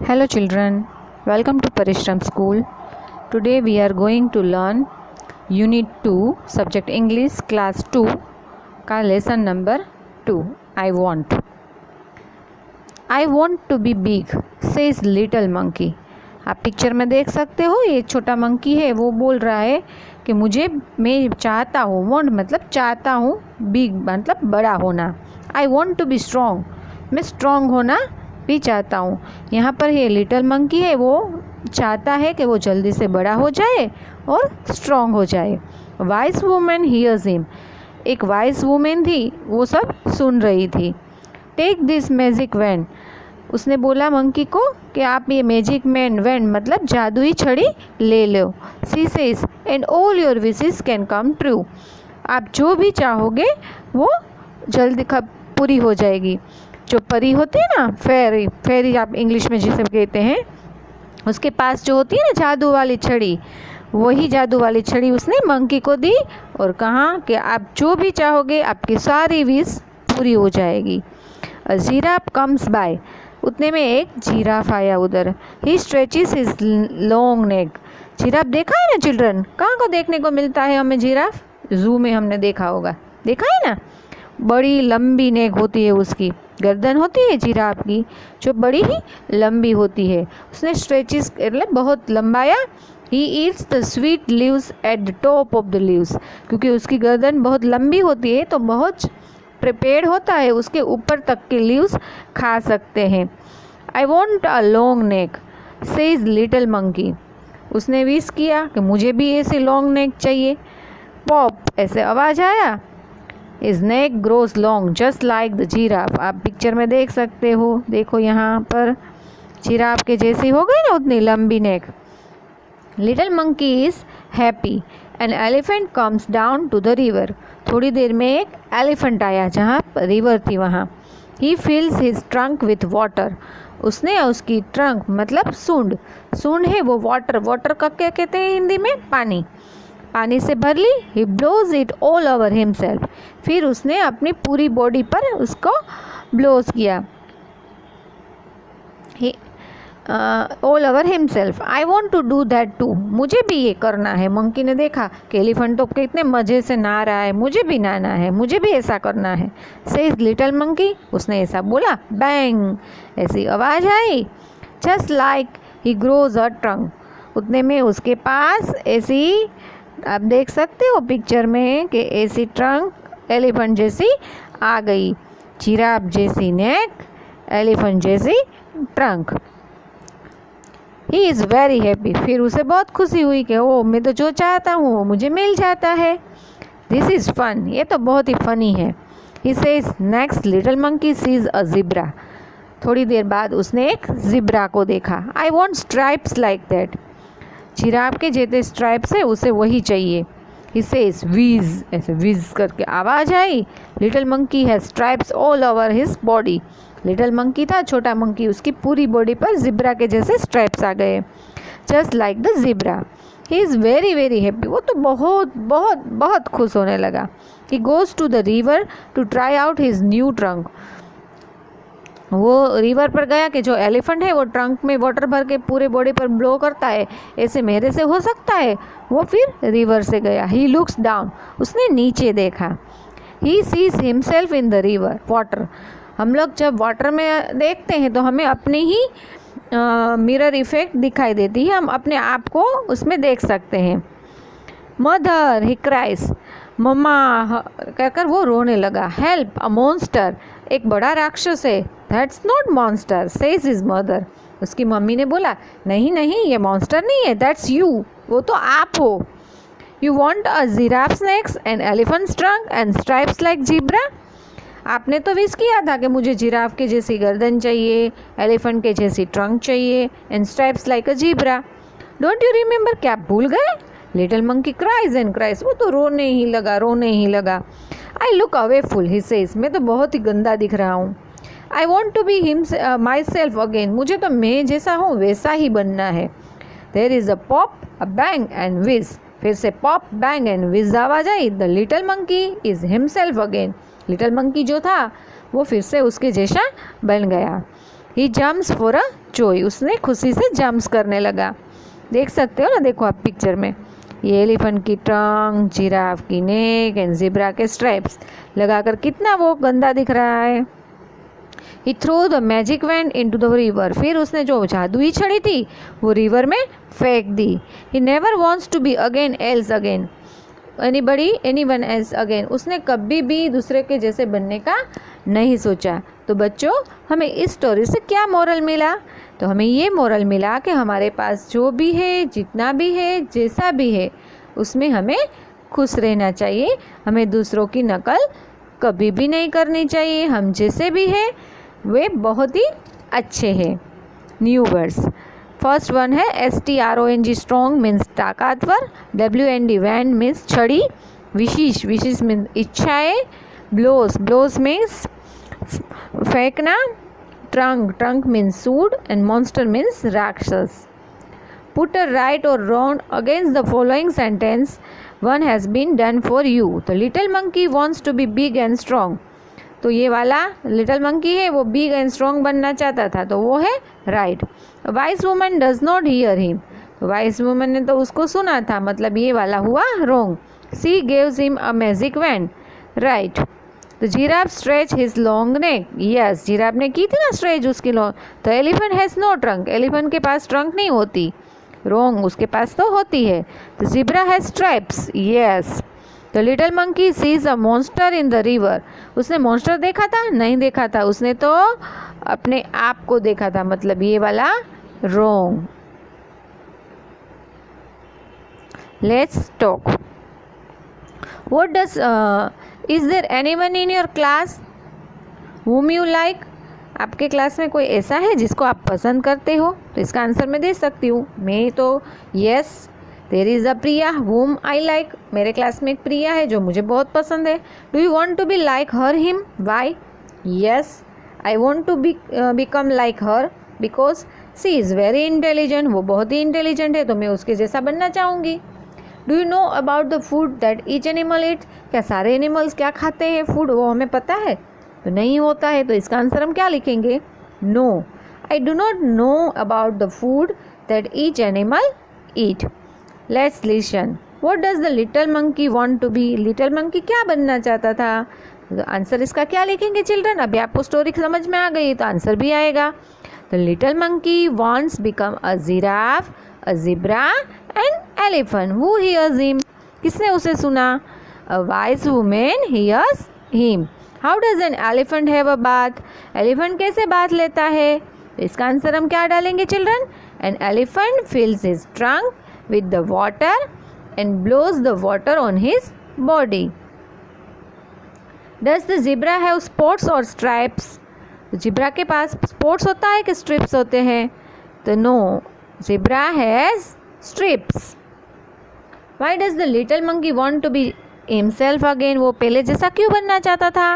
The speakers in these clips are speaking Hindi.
Hello children, welcome to Parishram School. Today we are going to learn Unit 2, Subject English, Class 2 का lesson number 2. I want to be big, says little monkey. आप पिक्चर में देख सकते हो, ये छोटा मंकी है, वो बोल रहा है कि मैं चाहता हूँ, want मतलब चाहता हूँ, big मतलब बड़ा होना. I want to be strong, मैं strong होना भी चाहता हूँ. यहाँ पर ये लिटिल मंकी है, वो चाहता है कि वो जल्दी से बड़ा हो जाए और स्ट्रॉन्ग हो जाए. वाइस वुमेन हियर्स हिम, एक वाइस वुमेन थी, वो सब सुन रही थी. टेक दिस मैजिक वैन, उसने बोला मंकी को कि आप ये मैजिक वैन मतलब जादुई छड़ी ले लो. She says and all your wishes can come true, आप जो भी चाहोगे वो जल्दी पूरी हो जाएगी. जो परी होती है ना, फेरी आप इंग्लिश में जिसे कहते हैं, उसके पास जो होती है ना जादू वाली छड़ी, वही जादू वाली छड़ी उसने मंकी को दी और कहा कि आप जो भी चाहोगे आपकी सारी विश पूरी हो जाएगी. अ जिराफ कम्स बाय, उतने में एक जिराफ आया उधर. He stretches his long neck, giraffe देखा है ना चिल्ड्रन, कहाँ को देखने को मिलता है हमें जिराफ? जू में हमने देखा होगा, देखा है ना, बड़ी लंबी नेक होती है, उसकी गर्दन होती है जिराफ की जो बड़ी ही लंबी होती है. उसने स्ट्रेचेस मतलब बहुत लंबाया. He eats the sweet leaves at the top of the leaves, क्योंकि उसकी गर्दन बहुत लंबी होती है तो बहुत प्रिपेयर्ड होता है, उसके ऊपर तक के लीव्स खा सकते हैं. I want a long neck, says little monkey, उसने विश किया कि मुझे भी ऐसे लॉन्ग नेक चाहिए. पॉप, ऐसे आवाज़ आया. His neck grows long just like the giraffe, आप पिक्चर में देख सकते हो, देखो यहाँ पर जिराफ के जैसी हो गई ना उतनी लंबी neck. Little monkey is happy, an elephant comes down to the river, थोड़ी देर में एक एलिफेंट आया जहाँ रिवर थी वहाँ. ही फिल्स हिज ट्रंक विथ वाटर, उसने उसकी ट्रंक मतलब सूंड है वो वाटर का क्या कहते हैं हिंदी में? पानी से भर ली. He blows it all over himself, फिर उसने अपनी पूरी बॉडी पर उसको ब्लोज किया. All over himself. I want to do that too, मुझे भी ये करना है. मंकी ने देखा कि एलिफेंट तो कितने मज़े से नहा रहा है, मुझे भी नहाना है, मुझे भी ऐसा करना है. सेज लिटिल मंकी, उसने ऐसा बोला. बैंग, ऐसी आवाज़ आई. Just like he grows a trunk, उतने में उसके पास ऐसी, आप देख सकते हो पिक्चर में कि ऐसी ट्रंक एलिफेंट जैसी आ गई. जिराफ जैसी नेक, एलिफेंट जैसी trunk. He is very happy, फिर उसे बहुत खुशी हुई कि ओ मैं तो जो चाहता हूँ वो मुझे मिल जाता है. दिस इज़ फन, ये तो बहुत ही फ़नी है. He says next little monkey sees a zebra, थोड़ी देर बाद उसने एक ज़िब्रा को देखा. I want stripes like that, giraffe के जैसे स्ट्राइप्स है उसे वही चाहिए. ही सेज वीज, ऐसे वीज करके आवाज़ आई. Little monkey has stripes all over his body, little monkey था छोटा मंकी, उसकी पूरी बॉडी पर जिब्रा के जैसे स्ट्राइप्स आ गए. Just like the zebra. He is very very happy, वो तो बहुत बहुत बहुत खुश होने लगा. He goes to the river to try out his new trunk, वो रिवर पर गया कि जो एलिफेंट है वो ट्रंक में वाटर भर के पूरे बॉडी पर ब्लो करता है, ऐसे मेरे से हो सकता है. वो फिर रिवर से गया. ही लुक्स डाउन, उसने नीचे देखा. He sees himself in the river water, हम लोग जब वाटर में देखते हैं तो हमें अपनी ही मिरर इफेक्ट दिखाई देती है, हम अपने आप को उसमें देख सकते हैं. मदर, ही क्राइस, मम्मा कहकर वो रोने लगा. हेल्प, अ मॉन्स्टर, एक बड़ा राक्षस है. That's not monster, says his mother, उसकी मम्मी ने बोला नहीं नहीं ये मॉन्स्टर नहीं है, दैट्स यू, वो तो आप हो. You want a giraffes next and elephants trunk and stripes like zebra, आपने तो विश किया था कि मुझे जिराफ के जैसी गर्दन चाहिए, एलिफेंट के जैसी ट्रंक चाहिए and stripes like a zebra. Don't you remember, क्या आप भूल गए? Little monkey cries and cries, वो तो रोने ही लगा. I look awful, he says, मैं तो बहुत ही गंदा दिख रहा हूँ. I want to be myself again, मुझे तो मैं जैसा हूँ वैसा ही बनना है. There is a pop, a bang and whiz, फिर से पॉप बैंग एंड विज आवाज़ आई. The little monkey is himself again, little monkey जो था वो फिर से उसके जैसा बन गया. He jumps for a joy, उसने खुशी से जम्प्स करने लगा। देख सकते हो ना, देखो आप पिक्चर में, ये एलिफेंट की ट्रंक, जिराफ की नेक एंड ज़ेब्रा के स्ट्राइप्स लगाकर कितना वो गंदा दिख रहा है। He throw the magic wand into the river, फिर उसने जो जादुई छड़ी थी वो रिवर में फेंक दी। He never wants to be again else again anyone else again, उसने कभी भी दूसरे के जैसे बनने का नहीं सोचा। तो बच्चों, हमें इस स्टोरी से क्या मोरल मिला? तो हमें ये मोरल मिला कि हमारे पास जो भी है, जितना भी है, जैसा भी है, उसमें हमें खुश रहना चाहिए। हमें दूसरों की नकल कभी भी नहीं करनी चाहिए। हम जैसे भी हैं वे बहुत ही अच्छे हैं। न्यू वर्ड्स, फर्स्ट वन है STRONG, स्ट्रॉन्ग मीन्स ताकतवर। WND, वैंड मीन्स छड़ी। विशिश मीन्स इच्छाएं। ब्लोस मीन्स फेंकना। ट्रंक मीन्स सूड एंड मॉन्स्टर मीन्स राक्षस। Put a right or wrong against the following sentence, one has been done for you. The little monkey wants to be big and strong, तो ये वाला लिटिल मंकी है वो बिग एंड स्ट्रॉन्ग बनना चाहता था, तो वो है right. Wise woman does not hear him, तो वाइस वुमन ने तो उसको सुना था, मतलब ये वाला हुआ wrong. She gives him a magic wand, right. The giraffe stretch his long neck, yes, giraffe ने की थी ना स्ट्रेच उसकी long. The elephant has no trunk, elephant के पास ट्रंक नहीं होती, रॉन्ग, उसके पास तो होती है। The zebra has stripes, yes. The little monkey sees a monster in the river, उसने मॉन्स्टर देखा था? नहीं देखा था, उसने तो अपने आप को देखा था, मतलब ये वाला wrong. Let's talk. What does is there anyone in your class whom you like? आपके क्लास में कोई ऐसा है जिसको आप पसंद करते हो? तो इसका आंसर मैं दे सकती हूँ। मैं तो yes, there is a Priya whom I like, मेरे क्लास में एक प्रिया है जो मुझे बहुत पसंद है। Do you want to be like her him? Why? Yes, I want to become like her because she is very intelligent, वो बहुत ही इंटेलिजेंट है, तो मैं उसके जैसा बनना चाहूँगी। Do you know about the food that each animal eat? क्या सारे एनिमल्स क्या खाते हैं फूड, वो हमें पता है? तो नहीं होता है, तो इसका आंसर हम क्या लिखेंगे? No, I do not know about the food that each animal eat. Let's listen. What does the little monkey want to be? Little monkey क्या बनना चाहता था? तो आंसर इसका क्या लिखेंगे चिल्ड्रन? अभी आपको स्टोरी समझ में आ गई तो आंसर भी आएगा। The little monkey wants become a giraffe, a zebra and elephant. Who hears him? किसने उसे सुना? A wise women hears him. How does an elephant have a bath? Elephant कैसे बाथ लेता है? तो इसका आंसर हम क्या डालेंगे children? An elephant fills his trunk with the water and blows the water on his body. Does the zebra have spots or stripes? Zebra के पास स्पॉट्स होता है कि स्ट्रिप्स होते हैं? तो no, zebra has strips. Why does the little monkey want to be himself again? वो पहले जैसा क्यों बनना चाहता था?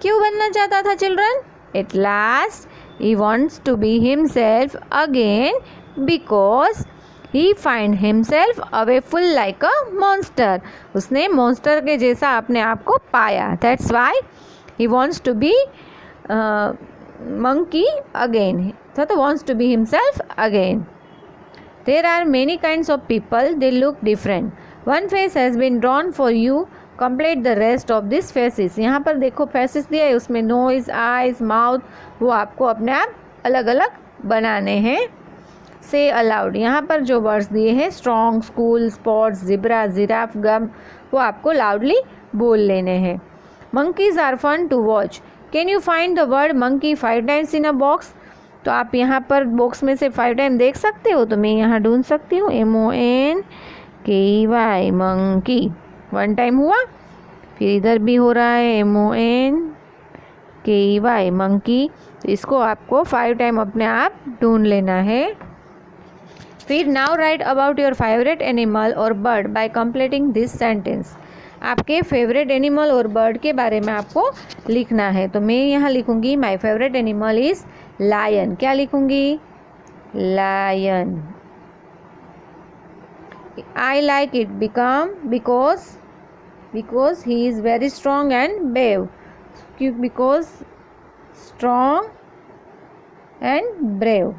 क्यों बनना चाहता था children? At last he wants to be himself again because he find himself awful like a monster. उसने मॉन्स्टर के जैसा अपने आप को पाया। That's why he wants to be monkey again. तो wants to be himself again. There are many kinds of people. They look different. One face has been drawn for you. Complete the rest of these faces. यहाँ पर देखो faces दिया है, उसमें nose, eyes, mouth, वो आपको अपने आप अलग अलग बनाने हैं। से अलाउड, यहाँ पर जो वर्ड्स दिए हैं strong, school, spots, zebra, giraffe, gum, वो आपको लाउडली बोल लेने हैं। Monkeys are fun to watch. Can you find the word monkey 5 times in a box? तो आप यहाँ पर बॉक्स में से 5 टाइम देख सकते हो, तो मैं यहाँ ढूंढ सकती हूँ MONKEY मंकी 1 टाइम हुआ, फिर इधर भी हो रहा है MONKEY मंकी, तो इसको आपको 5 टाइम अपने आप ढूंढ लेना है। फिर now write about your favourite animal और bird by completing this sentence. आपके फेवरेट एनिमल और बर्ड के बारे में आपको लिखना है। तो मैं यहाँ लिखूँगी my favourite animal is lion. क्या लिखूँगी? Lion. I like it because he is very strong and brave. Because strong and brave.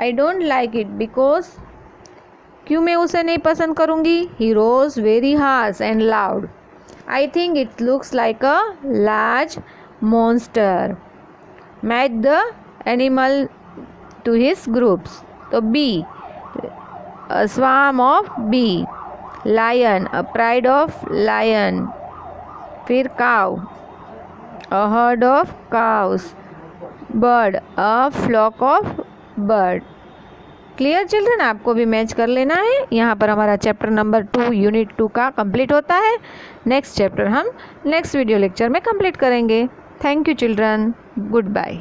I don't like it because, क्यों मैं उसे नहीं पसंद करूँगी? He roars very harsh and loud. I think it looks like a large monster. Match the animal to his groups. तो B, a swarm of bee, lion, a pride of lion, फिर cow, a herd of cows, bird, a flock of bird। Clear children? आपको भी मैच कर लेना है। यहाँ पर हमारा चैप्टर नंबर 2 यूनिट 2 का कंप्लीट होता है। नेक्स्ट चैप्टर हम नेक्स्ट वीडियो लेक्चर में कंप्लीट करेंगे। Thank you children, good bye.